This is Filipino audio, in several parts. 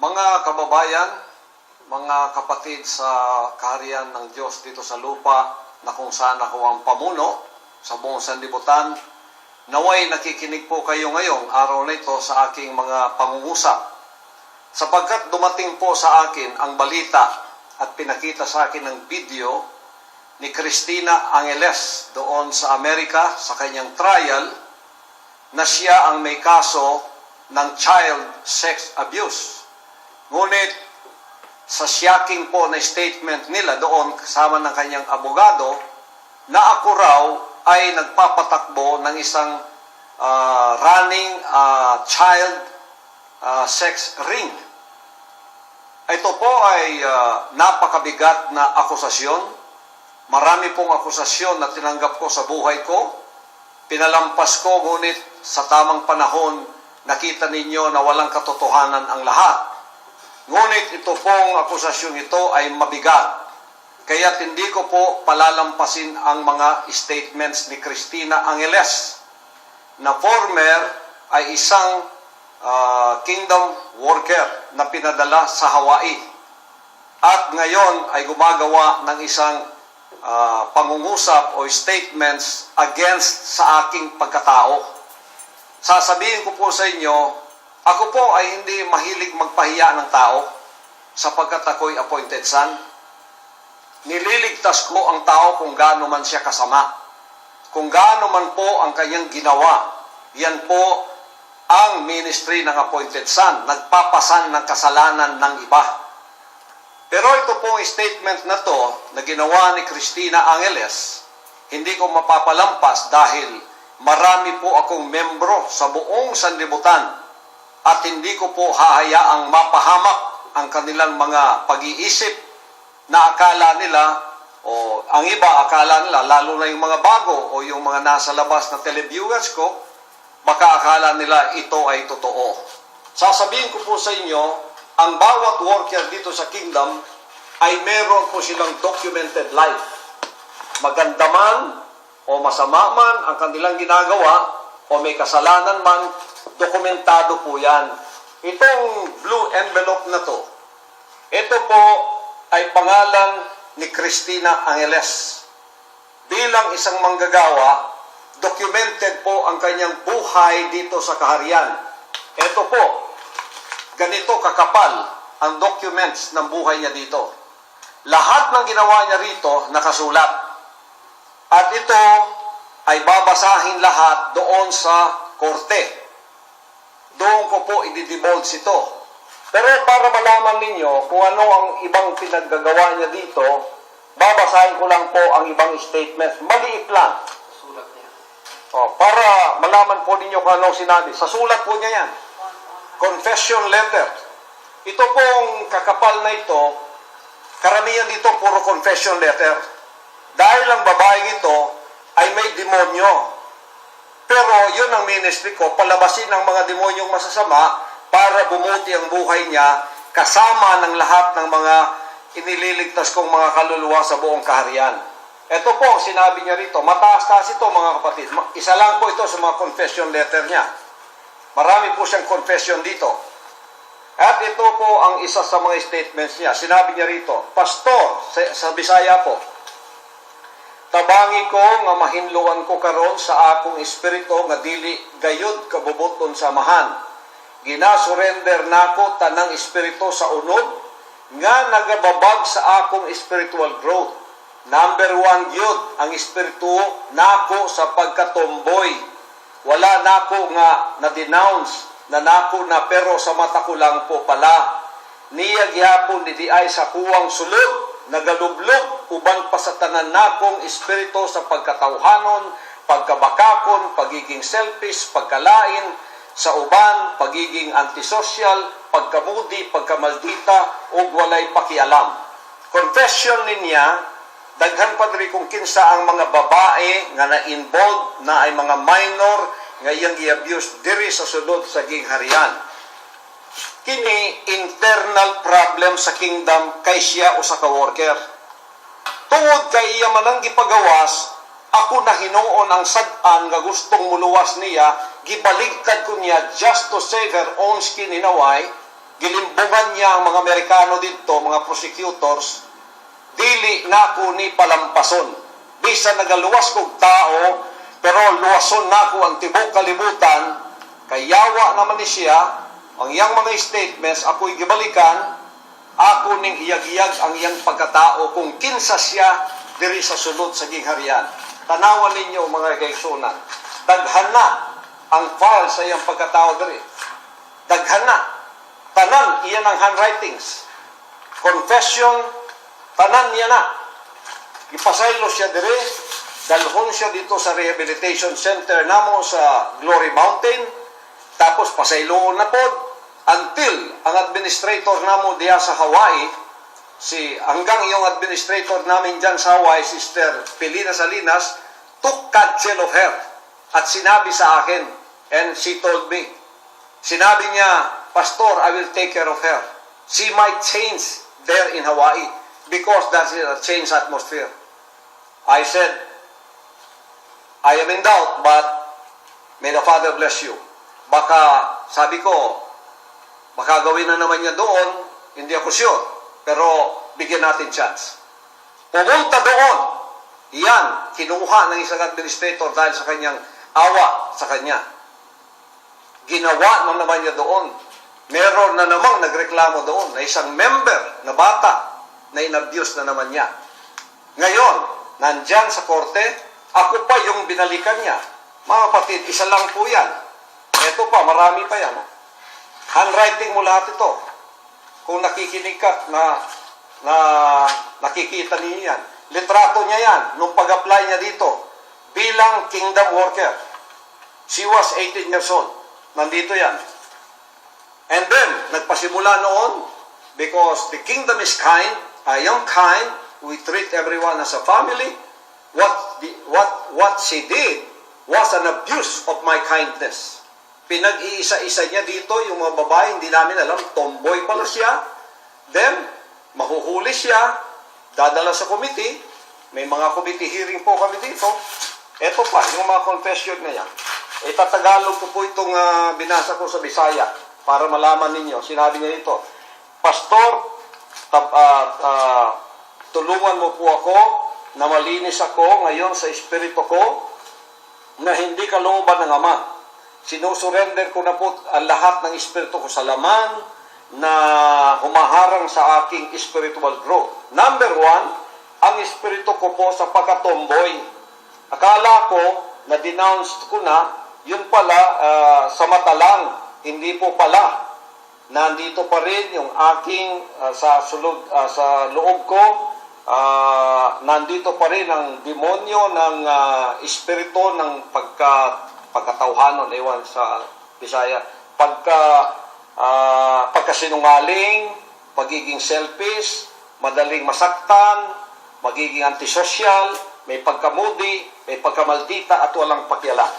Mga kababayan, mga kapatid sa kaharian ng Diyos dito sa lupa na kung saan ako ang pamuno sa buong sanlibutan, naway nakikinig po kayo ngayong araw na ito sa aking mga pangungusap. Sapagkat dumating po sa akin ang balita at pinakita sa akin ng video ni Cristina Angeles doon sa Amerika sa kanyang trial na siya ang may kaso ng child sex abuse. Ngunit sa shocking po na statement nila doon kasama ng kanyang abogado na ako raw ay nagpapatakbo ng isang running child sex ring. Ito po ay napakabigat na akusasyon. Marami pong akusasyon na tinanggap ko sa buhay ko. Pinalampas ko, ngunit sa tamang panahon, nakita ninyo na walang katotohanan ang lahat. Ngunit ito pong akusasyong ito ay mabigat. Kaya't hindi ko po palalampasin ang mga statements ni Cristina Angeles na former ay isang kingdom worker na pinadala sa Hawaii. At ngayon ay gumagawa ng isang pangungusap o statements against sa aking pagkatao. Sasabihin ko po sa inyo, ako po ay hindi mahilig magpahiya ng tao sapagkat ako'y appointed son. Nililigtas ko ang tao kung gaano man siya kasama. Kung gaano man po ang kanyang ginawa, yan po ang ministry ng appointed son. Nagpapasan ng kasalanan ng iba. Pero ito pong statement na to na ginawa ni Cristina Angeles, hindi ko mapapalampas dahil marami po akong membro sa buong sanlibutan at hindi ko po hahayaang mapahamak ang kanilang mga pag-iisip na akala nila o ang iba akala nila, lalo na yung mga bago o yung mga nasa labas na televiewers ko, baka akala nila ito ay totoo. Sasabihin ko po sa inyo, ang bawat worker dito sa kingdom ay meron po silang documented life. Maganda man o masama man ang kanilang ginagawa o may kasalanan man, dokumentado po yan. Itong blue envelope na to, ito po ay pangalan ni Cristina Angeles. Bilang isang manggagawa, documented po ang kanyang buhay dito sa kaharian. Ito po, ganito kakapal ang documents ng buhay niya dito. Lahat ng ginawa niya rito nakasulat. At ito ay babasahin lahat doon sa korte. Doon ko po i-divulge ito. Pero para malaman ninyo kung ano ang ibang pinaggagawa niya dito, babasahin ko lang po ang ibang statements. Maliit lang. Para malaman po ninyo kung ano sinabi. Sa sulat po niya yan. Confession letter. Ito pong kakapal na ito, karamihan dito puro confession letter. Dahil ang babaeng ito ay may demonyo. Pero yun ang ministry ko, palabasin ang mga demonyong masasama para bumuti ang buhay niya kasama ng lahat ng mga inililigtas kong mga kaluluwa sa buong kaharian. Ito po, sinabi niya rito, mataas-taas ito mga kapatid. Isa lang po ito sa mga confession letter niya. Marami po siyang confession dito. At ito po ang isa sa mga statements niya. Sinabi niya rito, Pastor, sa Bisaya po, tabangi ko nga mahinluan ko karon sa akong espiritu nga dili gayud kabubuton samahan. Ginasurrender nako tanang espiritu sa unod nga nagababag sa akong spiritual growth. Number 1 gyud ang espiritu nako sa pagkatomboy. Wala nako nga na-denounce na nako na pero sa mata ko lang po pala. Niya gihapon ni diay sa kuwang sulod, nagalublog uban pa sa tanan nakong espiritu sa pagkatawhanon, pagkabakakon, pagiging selfish, pagkalain, sa uban, pagiging antisocial, pagkamudi, pagkamaldita, ug walay pakialam. Confession niya, daghan pa diri kung kinsa ang mga babae nga na-involved na ay mga minor nga iyang i-abuse diri sa sulod sa gingharian. Kini internal problem sa kingdom kay siya o sa ka-worker. Tungod kay iya manang gipagawas, ako na hinuon ang sad-an nga gustong muluwas niya, gibaligtad ko niya just to save her own skin in a way, gilimbungan niya ang mga Amerikano dito, mga prosecutors, dili na ko ni palampason. Bisan nagaluwas kong tao, pero luwason na ko ang tibok kalibutan, kayawa naman ni siya, ang iyang mga statements, ako'y gibalikan, ako ning iyag-iyag ang iyang pagkatao kung kinsa siya diri sa sulod sa gingharian. Tanawan ninyo mga kaigsunan, daghan na ang file sa iyang pagkatao diri. Daghan na. Tanan iyan ang handwritings. Confession, tanan niya na. Ipasaylo siya diri, dalhon siya dito sa rehabilitation center namo sa Glory Mountain, tapos pasayloon na pod until ang administrator namo diya sa Hawaii, hanggang yung administrator namin dyan sa Hawaii, Sister Pilina Salinas, took counsel of her at sinabi sa akin, and she told me, sinabi niya, Pastor, I will take care of her. She might change there in Hawaii because that's a changed atmosphere. I said, I am in doubt, but may the Father bless you. Baka, sabi ko, baka gawin na naman niya doon, hindi ako sure. Pero, bigyan natin chance. Pumunta doon. Yan, kinuha ng isang administrator dahil sa kanyang awa sa kanya. Ginawa na naman niya doon. Meron na namang nagreklamo doon na isang member na bata na inabuse na naman niya. Ngayon, nandyan sa korte, ako pa yung binalikan niya. Mga kapatid, isa lang po yan. Ito pa, marami pa yan. Handwriting mo lahat ito. Kung nakikinig ka na nakikita niyo yan. Litrato niya yan nung pag-apply niya dito bilang kingdom worker. She was 18 years old. Nandito yan. And then, nagpasimula noon because the kingdom is kind. I am kind. We treat everyone as a family. What she did was an abuse of my kindness. Pinag-iisa-isa niya dito yung mga babae, hindi namin alam, tomboy pala siya. Then, mahuhuli siya, dadala sa committee. May mga committee hearing po kami dito. Ito pa, yung mga confession na yan. Itatagalog ko po itong binasa ko sa Bisaya para malaman ninyo. Sinabi niya dito, Pastor, tulungan mo po ako na malinis ako ngayon sa espiritu ko na hindi kalooban ng Ama. Sinusurrender ko na po ang lahat ng espiritu ko sa laman na humaharang sa aking spiritual growth. Number 1, ang espiritu ko po sa pagkatomboy. Akala ko na denounced ko na, yun pala sa mata lang, hindi po pala. Nandito pa rin yung aking sa loob ko, nandito pa rin ang demonyo ng espiritu ng pagkatauhanon, ewan sa Bisaya, pagkasinungaling, pagiging selfish, madaling masaktan, magiging antisocial, may pagkamudi, may pagkamaldita at walang pakialam.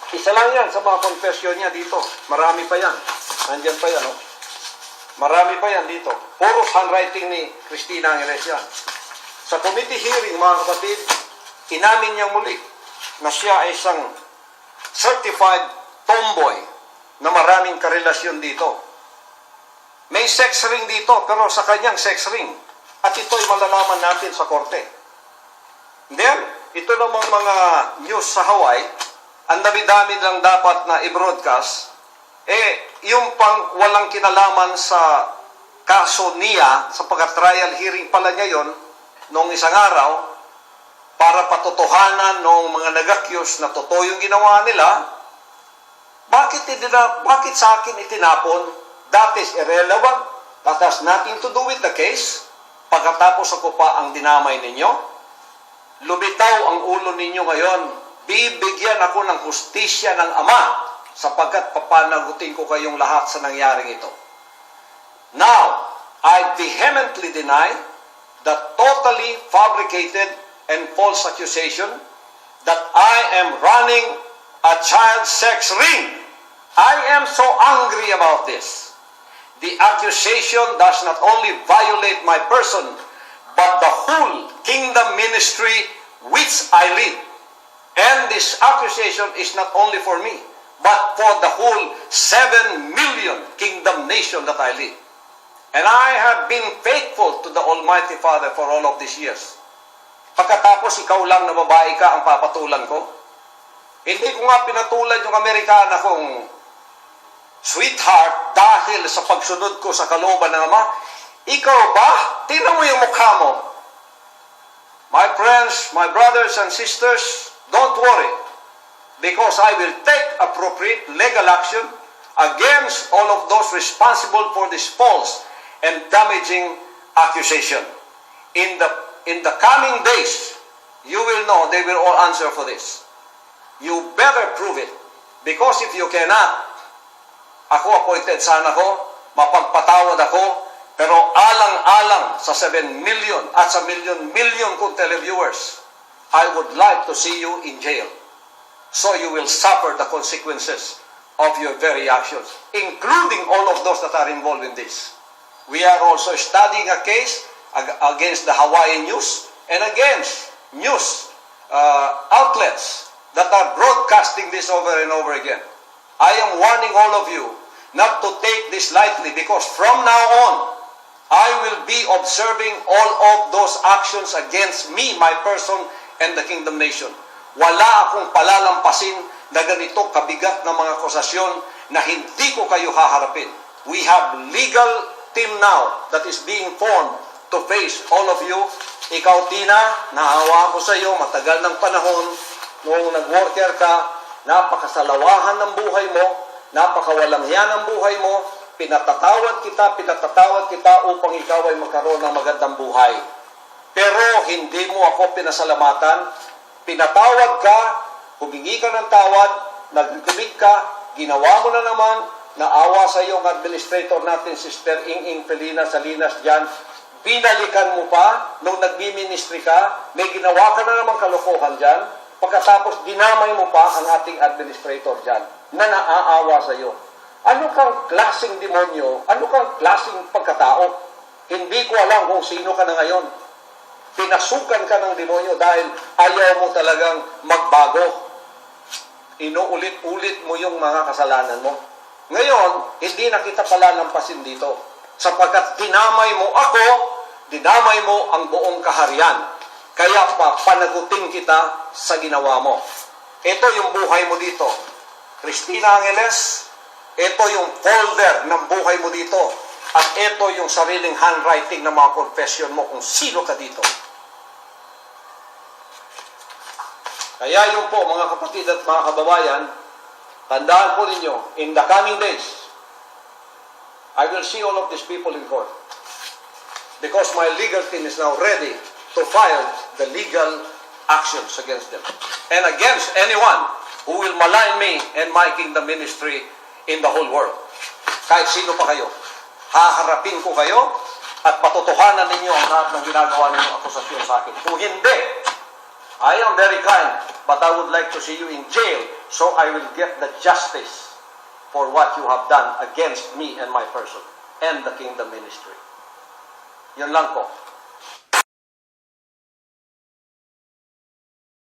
Isa lang yan sa mga confession niya dito. Marami pa yan. Nandyan pa yan, oh. Marami pa yan dito. Puro handwriting ni Cristina Angeles yan. Sa committee hearing, mga kapatid, inamin niyang muli na siya ay isang certified tomboy na maraming karelasyon dito. May sex ring dito, pero sa kanyang sex ring. At ito'y malalaman natin sa korte. Then, ito namang mga news sa Hawaii, ang dami-dami lang dapat na i-broadcast, yung pang walang kinalaman sa kaso niya, sa pagka-trial hearing pala niya yon noong isang araw, para patotohanan ng mga nag-accuse na totoo yung ginawa nila, bakit sa akin itinapon? That is irrelevant. That has nothing to do with the case. Pagkatapos ako pa ang dinamay ninyo, lumitaw ang ulo ninyo ngayon. Bibigyan ako ng hustisya ng Ama sapagkat papanagutin ko kayong lahat sa nangyaring ito. Now, I vehemently deny the totally fabricated and false accusation that I am running a child sex ring. I am so angry about this. The accusation does not only violate my person, but the whole kingdom ministry which I lead. And this accusation is not only for me, but for the whole 7 million kingdom nation that I lead. And I have been faithful to the Almighty Father for all of these years. Pagkatapos ikaw lang na babae ka ang papatulan ko? Hindi ko nga pinatulan yung Amerikana kong sweetheart dahil sa pagsunod ko sa kalooban ng Ama. Ikaw ba? Tingnan mo yung mukha mo. My friends, my brothers and sisters, don't worry, because I will take appropriate legal action against all of those responsible for this false and damaging accusation. In the coming days, you will know they will all answer for this. You better prove it, because if you cannot, ako appointed sana ko, mapagpatawad ako, pero alang-alang sa 7 million at sa million kong televiewers, I would like to see you in jail. So you will suffer the consequences of your very actions, including all of those that are involved in this. We are also studying a case against the Hawaiian News and against news outlets that are broadcasting this over and over again. I am warning all of you not to take this lightly, because from now on, I will be observing all of those actions against me, my person, and the kingdom nation. Wala akong palalampasin na ganito kabigat na mga akusasyon na hindi ko kayo haharapin. We have legal team now that is being formed to face all of you. Ikaw, Tina, naawa ko sa iyo, matagal ng panahon, noong nag-worker ka, napakasalawahan ng buhay mo, napakawalang yan ang buhay mo, pinatatawad kita upang ikaw ay magkaroon ng magandang buhay. Pero hindi mo ako pinasalamatan, pinatawad ka, humingi ka ng tawad, nag-commit ka, ginawa mo na naman, naawa sa iyo ang administrator natin, Sister Ing Felina Salinas dyan, binalikan mo pa, nung nagmi-ministry ka, may ginawa ka na naman kalokohan dyan, pagkatapos dinamay mo pa ang ating administrator dyan, na naaawa sa iyo. Ano kang klaseng demonyo? Ano kang klaseng pagkatao? Hindi ko alam kung sino ka na ngayon. Pinasukan ka ng demonyo dahil ayaw mo talagang magbago. Inuulit-ulit mo yung mga kasalanan mo. Ngayon, hindi na kita palalampasin dito. Sapagkat dinamay mo ako, dinamay mo ang buong kaharian. Kaya pa, panagutin kita sa ginawa mo. Ito yung buhay mo dito. Cristina Angeles, ito yung folder ng buhay mo dito. At ito yung sariling handwriting ng mga confession mo kung sino ka dito. Kaya yun po, mga kapatid at mga kababayan, tandaan po ninyo, in the coming days, I will see all of these people in court. Because my legal team is now ready to file the legal actions against them. And against anyone who will malign me and my kingdom ministry in the whole world. Kahit sino pa kayo. Haharapin ko kayo at patutuhanan ninyo ang lahat ng ginagawa ninyong akusasyon sa akin. Kung hindi, I am very kind, but I would like to see you in jail so I will get the justice for what you have done against me and my person and the kingdom ministry. Yun lang po.